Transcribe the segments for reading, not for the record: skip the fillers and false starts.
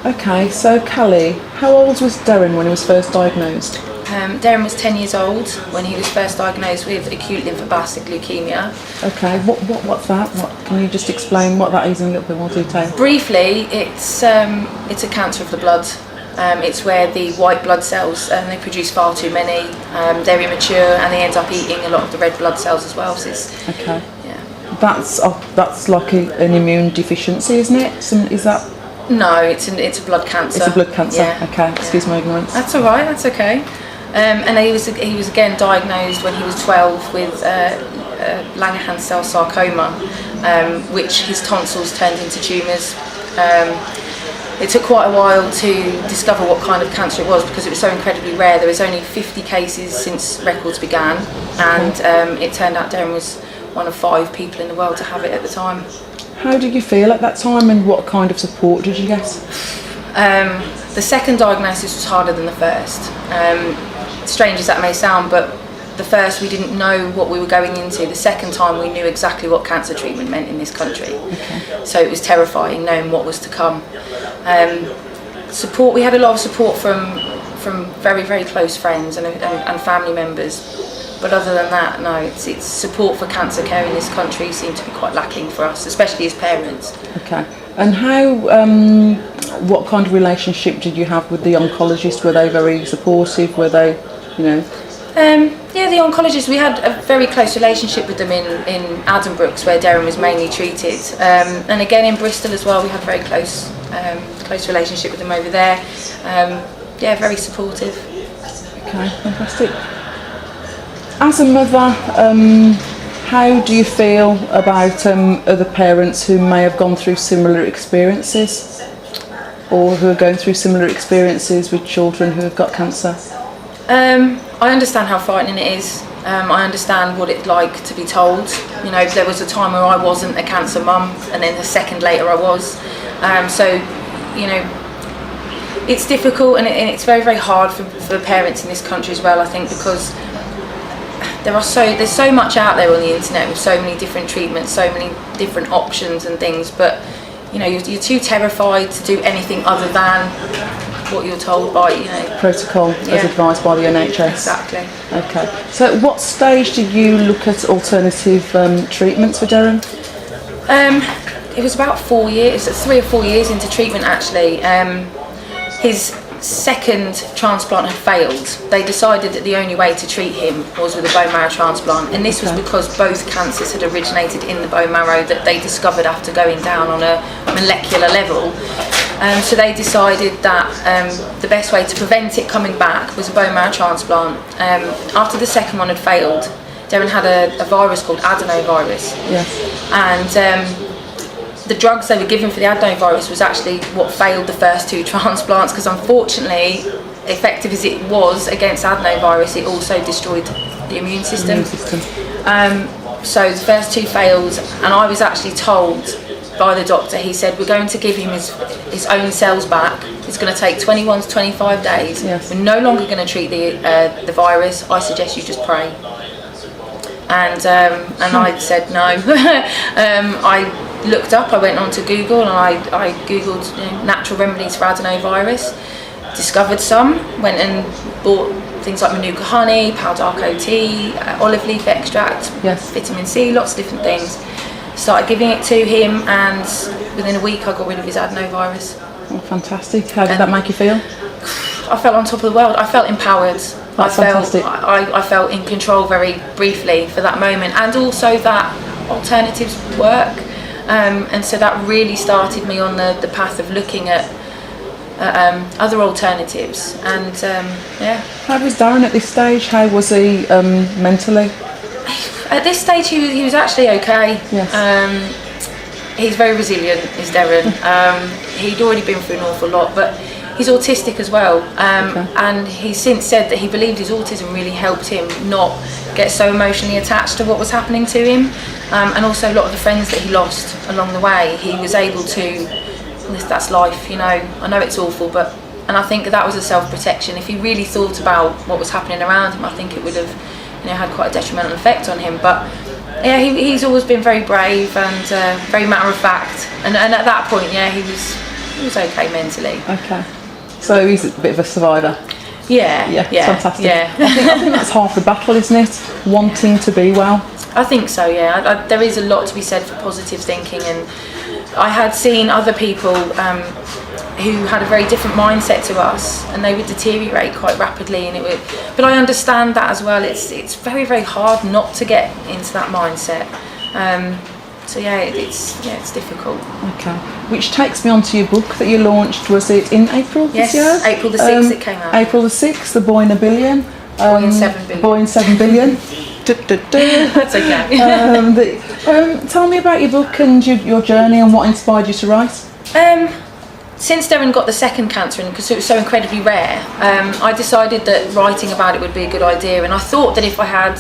Okay, so Callie, how old was Deryn when he was first diagnosed? Deryn was 10 years old when he was first diagnosed with acute lymphoblastic leukemia. Okay, what's that? Can you just explain what that is in a little bit more detail? Briefly, it's a cancer of the blood. It's where the white blood cells, they produce far too many, they're immature, and they end up eating a lot of the red blood cells as well. So okay. Yeah. That's like an immune deficiency, isn't it? Is that? No, it's a blood cancer. It's a blood cancer. Yeah. Okay, excuse my ignorance. That's all right. That's okay. And he was again diagnosed when he was 12 with Langerhan cell sarcoma, which his tonsils turned into tumours. It took quite a while to discover what kind of cancer it was because it was so incredibly rare. There was only 50 cases since records began, and it turned out Deryn was one of 5 people in the world to have it at the time. How did you feel at that time, and what kind of support did you get? The second diagnosis was harder than the first. Strange as that may sound, but the first we didn't know what we were going into. The second time we knew exactly what cancer treatment meant in this country. Okay. So it was terrifying knowing what was to come. Support, we had a lot of support from very, very close friends and family members. But other than that, no, it's support for cancer care in this country seemed to be quite lacking for us, especially as parents. Okay. And what kind of relationship did you have with the oncologist? Were they very supportive? Were they, Yeah, the oncologists, we had a very close relationship with them in Addenbrooke's, where Deryn was mainly treated. And again in Bristol as well, we had a very close relationship with them over there. Yeah, very supportive. Okay, fantastic. As a mother, how do you feel about other parents who may have gone through similar experiences, or who are going through similar experiences with children who have got cancer? I understand how frightening it is. I understand what it's like to be told. There was a time where I wasn't a cancer mum, and then a second later I was. It's difficult, and it's very, very hard for parents in this country as well, I think, because there's so much out there on the internet with so many different treatments, so many different options and things, but you're too terrified to do anything other than what you're told by protocol as advised by the NHS. Exactly. Okay. So at what stage did you look at alternative treatments for Deryn? It was about 4 years, 3 or 4 years into treatment actually. His second transplant had failed. They decided that the only way to treat him was with a bone marrow transplant, and this was because both cancers had originated in the bone marrow that they discovered after going down on a molecular level. So they decided that the best way to prevent it coming back was a bone marrow transplant. After the second one had failed, Deryn had a virus called adenovirus. Yes. And the drugs they were given for the adenovirus was actually what failed the first 2 transplants, because unfortunately, effective as it was against adenovirus, it also destroyed the immune system. So the first 2 failed, and I was actually told by the doctor, he said, we're going to give him his own cells back. It's going to take 21 to 25 days. Yes. We're no longer going to treat the virus. I suggest you just pray. And I said no. I looked up, I went onto Google, and I googled natural remedies for adenovirus, discovered some, went and bought things like manuka honey, pau d'arco tea, olive leaf extract, vitamin C, lots of different things. Started giving it to him, and within a week I got rid of his adenovirus. Oh, fantastic. How did that make you feel? I felt on top of the world. I felt empowered. Fantastic. I felt in control very briefly for that moment, and also that alternatives work. And so that really started me on the path of looking at other alternatives. And How was Deryn at this stage? How was he mentally? At this stage, he was actually okay. Yes. He's very resilient, is Deryn. He'd already been through an awful lot, but he's autistic as well. And he's since said that he believed his autism really helped him not get so emotionally attached to what was happening to him. And also a lot of the friends that he lost along the way, he was able to, that's life, I know it's awful, and I think that was a self-protection. If he really thought about what was happening around him, I think it would have had quite a detrimental effect on him. But yeah, he's always been very brave and very matter of fact, and at that point, he okay mentally. Okay. So he's a bit of a survivor. Yeah, Fantastic. Yeah. I think that's half the battle, isn't it? Wanting to be well. I think so, yeah. There is a lot to be said for positive thinking, and I had seen other people who had a very different mindset to us, and they would deteriorate quite rapidly. But I understand that as well. It's very, very hard not to get into that mindset. So yeah, it's difficult. Okay. Which takes me on to your book that you launched. Was it in April this year? Yes, April the 6th it came out. April the 6th, The Boy in a Billion. Boy in 7 billion. Boy in 7 billion. That's okay. Tell me about your book and your journey and what inspired you to write. Since Deryn got the second cancer, and because it was so incredibly rare, I decided that writing about it would be a good idea. And I thought that if I had,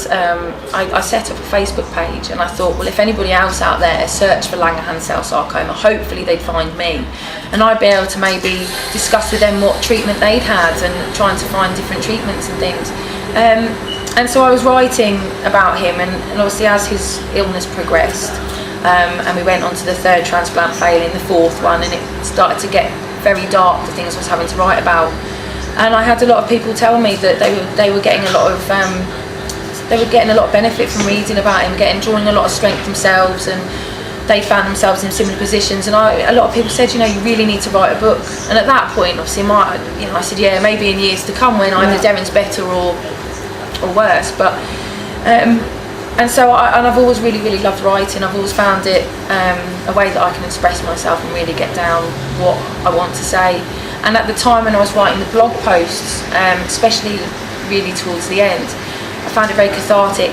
I set up a Facebook page, and I thought, well, if anybody else out there searched for Langerhan cell sarcoma, hopefully they'd find me, and I'd be able to maybe discuss with them what treatment they'd had and trying to find different treatments and things. And so I was writing about him, and obviously as his illness progressed, and we went on to the third transplant failing, the fourth one, and it started to get very dark, the things I was having to write about. And I had a lot of people tell me that they were getting a lot of benefit from reading about him, drawing a lot of strength themselves, and they found themselves in similar positions. And a lot of people said, you really need to write a book. And at that point, obviously, I said, yeah, maybe in years to come when either Deryn's better or worse. But and so I've always really, really loved writing. I've always found it a way that I can express myself and really get down what I want to say. And at the time when I was writing the blog posts, especially really towards the end, I found it very cathartic.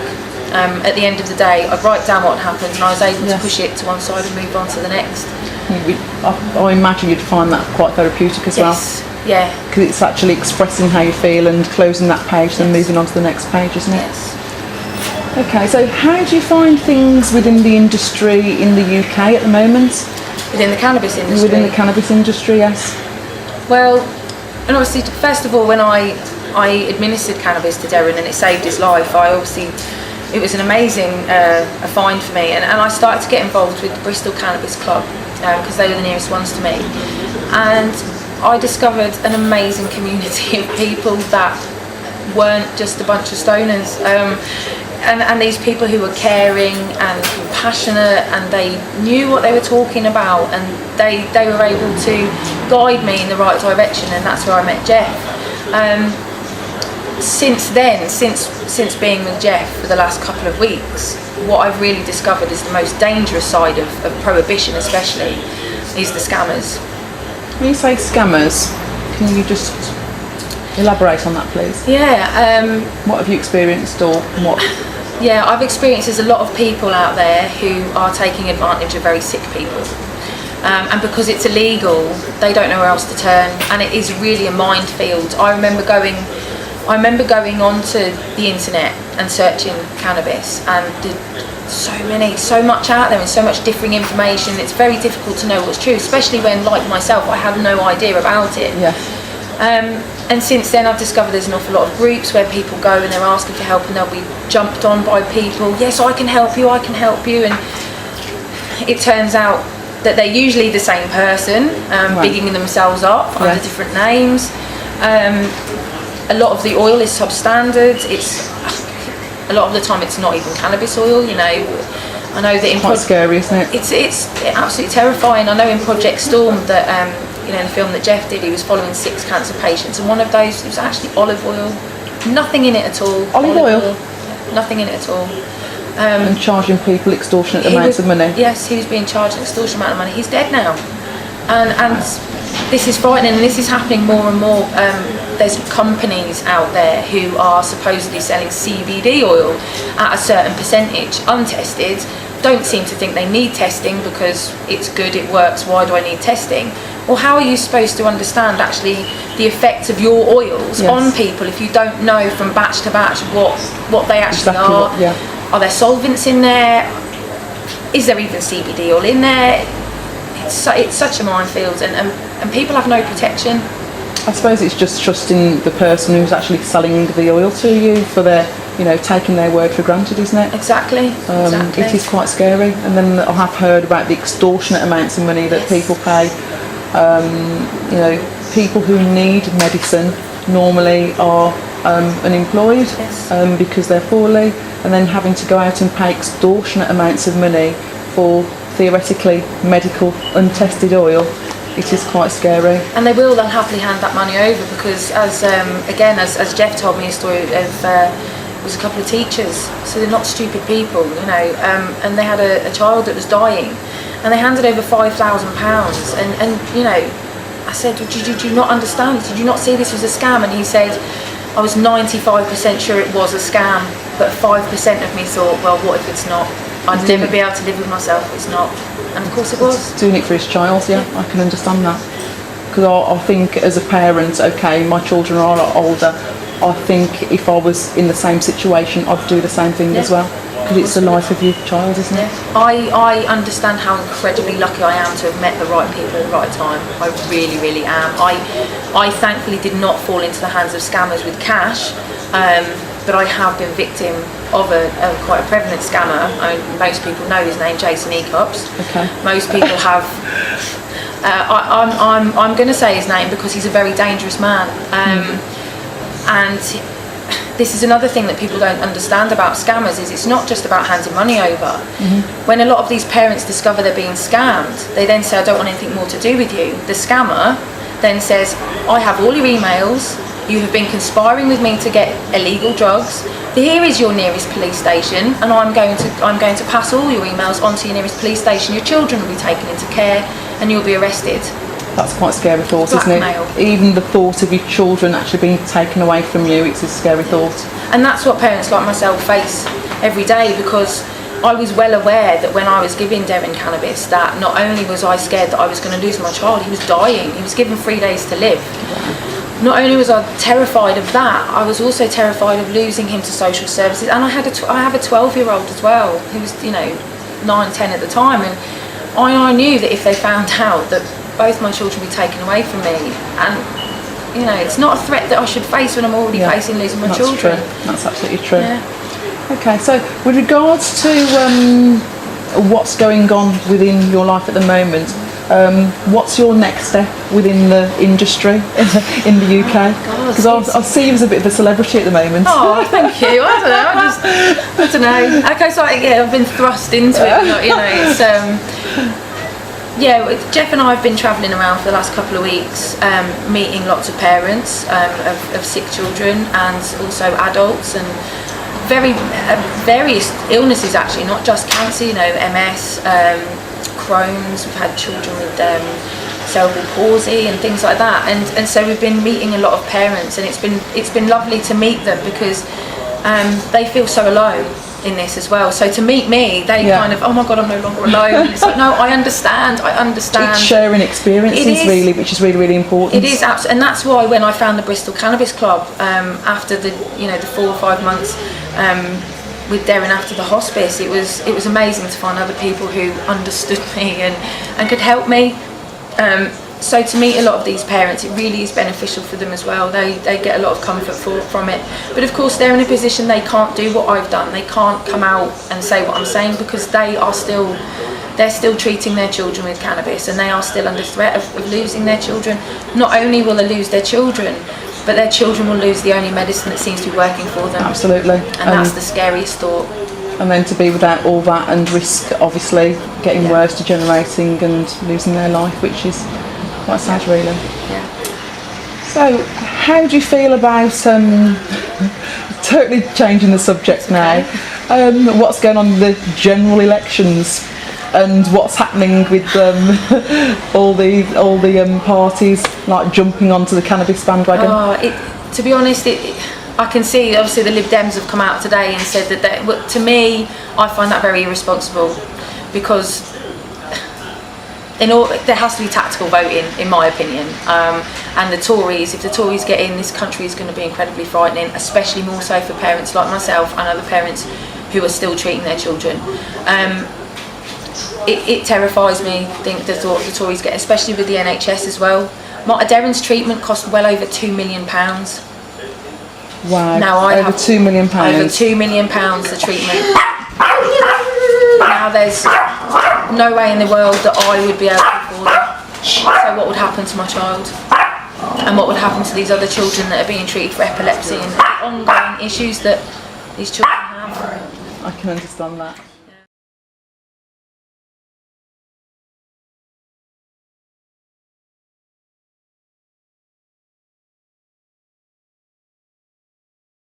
At the end of the day, I'd write down what happened, and I was able to push it to one side and move on to the next. I imagine you'd find that quite therapeutic as well. Yeah. Because it's actually expressing how you feel and closing that page, then moving on to the next page, isn't it? Yes. Okay, so how do you find things within the industry in the UK at the moment? Within the cannabis industry? Within the cannabis industry, yes. Well, and obviously, first of all, when I administered cannabis to Deryn and it saved his life, it was an amazing a find for me, and I started to get involved with the Bristol Cannabis Club because they were the nearest ones to me, and I discovered an amazing community of people that weren't just a bunch of stoners, and these people who were caring and compassionate, and they knew what they were talking about, and they were able to guide me in the right direction, and that's where I met Jeff. Since then, since being with Jeff for the last couple of weeks, what I've really discovered is the most dangerous side of prohibition, especially, is the scammers. When you say scammers, can you just elaborate on that, please? Yeah. What have you experienced, or what? Yeah, I've experienced there's a lot of people out there who are taking advantage of very sick people. And because it's illegal, they don't know where else to turn, and it is really a minefield. I remember going onto the internet and searching cannabis, and so much out there and so much differing information. It's very difficult to know what's true, especially when, like myself, I had no idea about it. Yes. And since then I've discovered there's an awful lot of groups where people go and they're asking for help, and they'll be jumped on by people. Yes, I can help you, and it turns out that they're usually the same person, bigging themselves up under different names. A lot of the oil is substandard. A lot of the time it's not even cannabis oil, I know that quite scary, isn't it? It's absolutely terrifying. I know in Project Storm that in the film that Jeff did, he was following 6 cancer patients, and one of those, it was actually olive oil, nothing in it at all. Olive oil? Nothing in it at all. And charging people extortionate amounts of money. Yes, he was being charged an extortionate amount of money. He's dead now, and this is frightening, and this is happening more and more. There's companies out there who are supposedly selling CBD oil at a certain percentage, untested, don't seem to think they need testing because it's good, it works, why do I need testing? Well, how are you supposed to understand actually the effects of your oils on people if you don't know from batch to batch what they actually are? Are there solvents in there? Is there even CBD oil in there? It's such a minefield, and people have no protection. I suppose it's just trusting the person who's actually selling the oil to you for their, taking their word for granted, isn't it? Exactly. It is quite scary. And then I have heard about the extortionate amounts of money that people pay You know, people who need medicine normally are unemployed because they're poorly, and then having to go out and pay extortionate amounts of money for theoretically medical untested oil. It is quite scary. And they'll happily hand that money over because, as Jeff told me a story of, it was a couple of teachers, so they're not stupid people, you know, and they had a child that was dying, and they handed over £5,000, and you know, I said, did you not understand? Did you not see this was a scam? And he said, I was 95% sure it was a scam, but 5% of me thought, well, what if it's not? I'd never be able to live with myself if it's not. And of course it was. Doing it for his child, yeah. I can understand that. Because I think as a parent, okay, my children are a lot older, I think if I was in the same situation, I'd do the same thing as well. Because it's the life of your child, isn't it? I understand how incredibly lucky I am to have met the right people at the right time. I really, really am. I thankfully did not fall into the hands of scammers with cash, but I have been victim of quite a prevalent scammer. Most people know his name, Jason Ecops. Okay. Most people have. I'm going to say his name because he's a very dangerous man, and this is another thing that people don't understand about scammers is it's not just about handing money over. When a lot of these parents discover they're being scammed, they then say, I don't want anything more to do with you. The scammer then says, I have all your emails, you have been conspiring with me to get illegal drugs, here is your nearest police station, and I'm going to pass all your emails on to your nearest police station, your children will be taken into care and you'll be arrested. That's quite a scary thought, Blackmail. Isn't it? Even the thought of your children actually being taken away from you, it's a scary thought. And that's what parents like myself face every day, because I was well aware that when I was giving Deryn cannabis, that not only was I scared that I was going to lose my child, he was dying, he was given 3 days to live. Not only was I terrified of that, I was also terrified of losing him to social services, and I have a 12-year-old as well, who was, you know, 9, 10 at the time, and I knew that if they found out that both my children would be taken away from me, and you know, it's not a threat that I should face when I'm already facing losing my children. True. That's absolutely true. Yeah. Okay, so with regards to what's going on within your life at the moment, what's your next step within the industry in the UK? Because I see you as a bit of a celebrity at the moment. Oh, thank you. I don't know. Okay, so yeah, I've been thrust into it. You know, it's yeah. Jeff and I have been travelling around for the last couple of weeks, meeting lots of parents of sick children and also adults and various illnesses actually, not just cancer. You know, MS. Crohn's, we've had children with cerebral palsy and things like that, and so we've been meeting a lot of parents, and it's been lovely to meet them because they feel so alone in this as well. So to meet me, they kind of, oh my god, I'm no longer alone. It's like, no, I understand. It's sharing experiences really, which is really, really important. It is absolutely, and that's why when I found the Bristol Cannabis Club after the 4 or 5 months with Deryn after the hospice, it was amazing to find other people who understood me and could help me. So to meet a lot of these parents, it really is beneficial for them as well. They get a lot of comfort from it. But of course they're in a position they can't do what I've done. They can't come out and say what I'm saying because they're still treating their children with cannabis, and they are still under threat of losing their children. Not only will they lose their children, but their children will lose the only medicine that seems to be working for them. Absolutely. And that's the scariest thought. And then to be without all that and risk obviously getting worse, degenerating and losing their life, which is quite sad really. Yeah. So how do you feel about, totally changing the subject now, what's going on with the general elections and what's happening with all the parties like jumping onto the cannabis bandwagon? To be honest, I can see obviously the Lib Dems have come out today and said that to me, I find that very irresponsible, because there has to be tactical voting, in my opinion. And the Tories, if the Tories get in, this country is going to be incredibly frightening, especially more so for parents like myself and other parents who are still treating their children. It terrifies me, think the Tories get, especially with the NHS as well. Deryn's treatment cost well over £2 million. Wow, now over £2 million? Over £2 million the treatment. Now there's no way in the world that I would be able to afford it. So what would happen to my child? And what would happen to these other children that are being treated for epilepsy and the ongoing issues that these children have? I can understand that.